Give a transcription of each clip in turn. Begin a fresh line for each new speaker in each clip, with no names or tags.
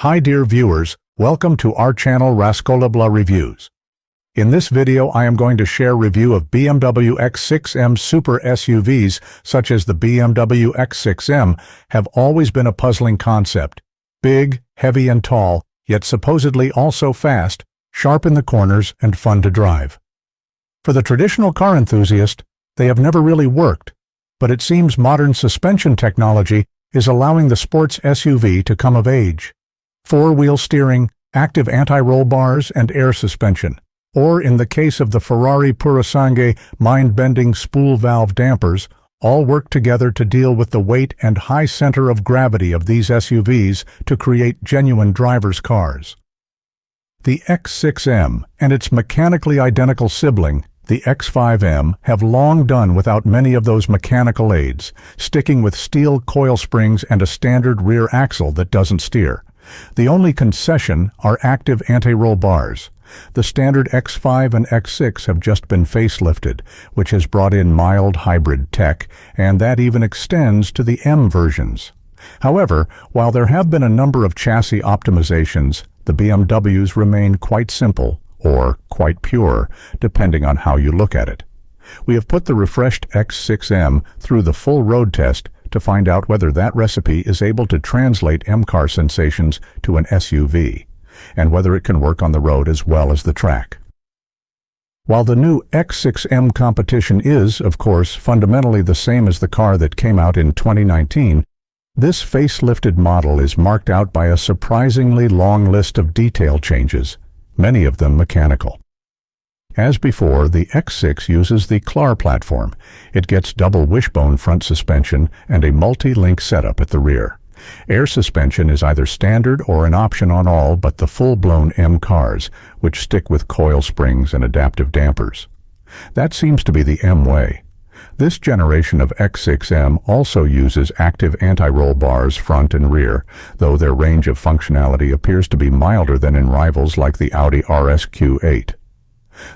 Hi dear viewers, welcome to our channel Raskolabla Reviews. In this video I am going to share review of BMW X6M super SUVs such as the BMW X6M have always been a puzzling concept. Big, heavy and tall, yet supposedly also fast, sharp in the corners and fun to drive. For the traditional car enthusiast, they have never really worked, but it seems modern suspension technology is allowing the sports SUV to come of age. Four-wheel steering, active anti-roll bars, and air suspension. Or, in the case of the Ferrari Purosangue mind-bending spool valve dampers, all work together to deal with the weight and high center of gravity of these SUVs to create genuine driver's cars. The X6M and its mechanically identical sibling, the X5M, have long done without many of those mechanical aids, sticking with steel coil springs and a standard rear axle that doesn't steer. The only concession are active anti-roll bars. The standard X5 and X6 have just been facelifted, which has brought in mild hybrid tech, and that even extends to the M versions. However, while there have been a number of chassis optimizations, the BMWs remain quite simple, or quite pure, depending on how you look at it. We have put the refreshed X6M through the full road test to find out whether that recipe is able to translate M-car sensations to an SUV, and whether it can work on the road as well as the track. While the new X6M competition is, of course, fundamentally the same as the car that came out in 2019, this facelifted model is marked out by a surprisingly long list of detail changes, many of them mechanical. As before, the X6 uses the CLAR platform. It gets double wishbone front suspension and a multi-link setup at the rear. Air suspension is either standard or an option on all but the full-blown M cars, which stick with coil springs and adaptive dampers. That seems to be the M way. This generation of X6M also uses active anti-roll bars front and rear, though their range of functionality appears to be milder than in rivals like the Audi RS-Q8.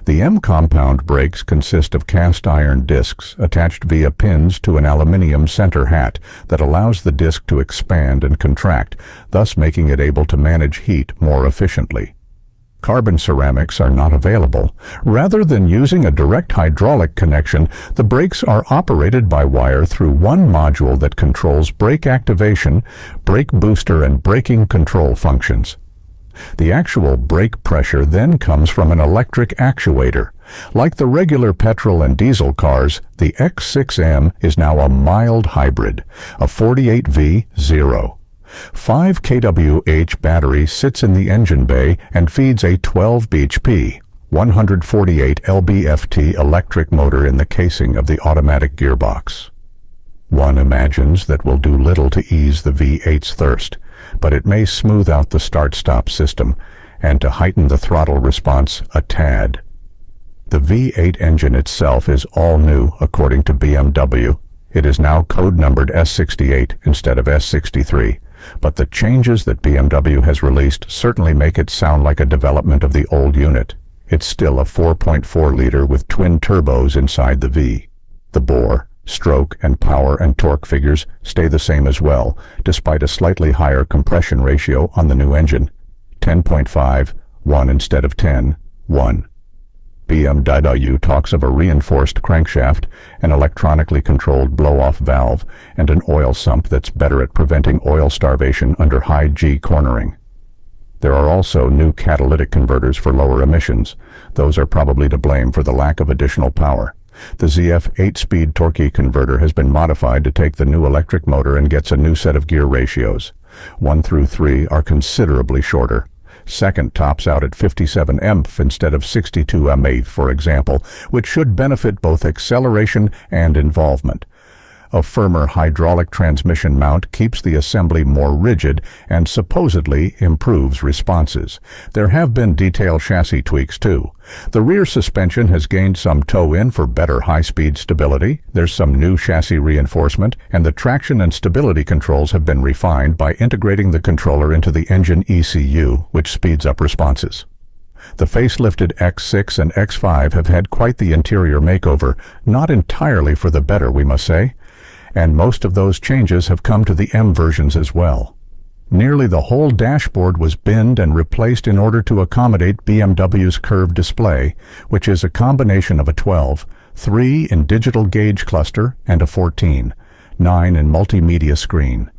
The M compound brakes consist of cast iron discs attached via pins to an aluminium center hat that allows the disc to expand and contract, thus making it able to manage heat more efficiently. Carbon ceramics are not available. Rather than using a direct hydraulic connection, the brakes are operated by wire through one module that controls brake activation, brake booster, and braking control functions. The actual brake pressure then comes from an electric actuator. Like the regular petrol and diesel cars, the X6M is now a mild hybrid, a 48V0. 5 kWh battery sits in the engine bay and feeds a 12 bhp, 148 lb-ft electric motor in the casing of the automatic gearbox. One imagines that will do little to ease the V8's thirst, but it may smooth out the start-stop system and to heighten the throttle response a tad. The V8 engine itself is all new, according to BMW. It is now code-numbered S68 instead of S63, but the changes that BMW has released certainly make it sound like a development of the old unit. It's still a 4.4-liter with twin turbos inside the V. The bore, stroke, and power and torque figures stay the same as well, despite a slightly higher compression ratio on the new engine, 10.5, 1 instead of 10, 1. BMW talks of a reinforced crankshaft, an electronically controlled blow-off valve, and an oil sump that's better at preventing oil starvation under high G cornering. There are also new catalytic converters for lower emissions. Those are probably to blame for the lack of additional power. The ZF 8-speed Torque converter has been modified to take the new electric motor and gets a new set of gear ratios. 1 through 3 are considerably shorter. Second tops out at 57 mph instead of 62 mph, for example, which should benefit both acceleration and involvement. A firmer hydraulic transmission mount keeps the assembly more rigid and supposedly improves responses. There have been detailed chassis tweaks too. The rear suspension has gained some toe-in for better high-speed stability. There's some new chassis reinforcement, and the traction and stability controls have been refined by integrating the controller into the engine ECU, which speeds up responses. The facelifted X6 and X5 have had quite the interior makeover, not entirely for the better, we must say. And most of those changes have come to the M versions as well. Nearly the whole dashboard was binned and replaced in order to accommodate BMW's curved display, which is a combination of a 12, 3 in digital gauge cluster and a 14, 9 in multimedia screen.